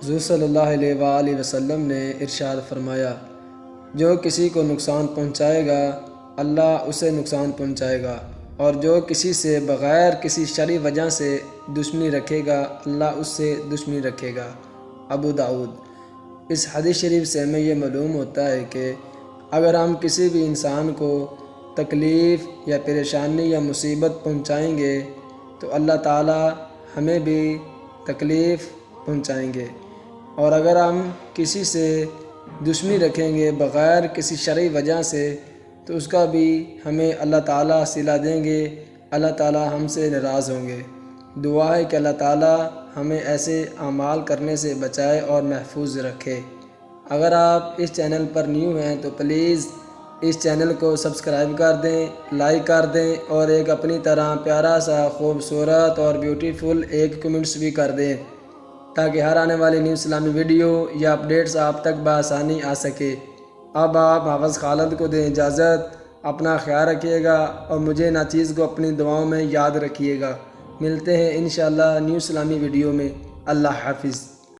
حضور صلی اللہ علیہ وآلہ وسلم نے ارشاد فرمایا، جو کسی کو نقصان پہنچائے گا اللہ اسے نقصان پہنچائے گا، اور جو کسی سے بغیر کسی شرعی وجہ سے دشمنی رکھے گا اللہ اس سے دشمنی رکھے گا۔ ابو داؤد۔ اس حدیث شریف سے ہمیں یہ معلوم ہوتا ہے کہ اگر ہم کسی بھی انسان کو تکلیف یا پریشانی یا مصیبت پہنچائیں گے تو اللہ تعالی ہمیں بھی تکلیف پہنچائیں گے، اور اگر ہم کسی سے دشمنی رکھیں گے بغیر کسی شرعی وجہ سے تو اس کا بھی ہمیں اللہ تعالیٰ صلہ دیں گے، اللہ تعالیٰ ہم سے ناراض ہوں گے۔ دعا ہے کہ اللہ تعالیٰ ہمیں ایسے اعمال کرنے سے بچائے اور محفوظ رکھے۔ اگر آپ اس چینل پر نیو ہیں تو پلیز اس چینل کو سبسکرائب کر دیں، لائک کر دیں، اور ایک اپنی طرح پیارا سا خوبصورت اور بیوٹیفل ایک کمنٹس بھی کر دیں تاکہ ہر آنے والی نیو اسلامی ویڈیو یا اپڈیٹس آپ تک بآسانی آ سکے۔ اب آپ حافظ خالد کو دیں اجازت، اپنا خیال رکھیے گا اور مجھے ناچیز کو اپنی دعاؤں میں یاد رکھیے گا۔ ملتے ہیں انشاءاللہ نیو اسلامی ویڈیو میں۔ اللہ حافظ۔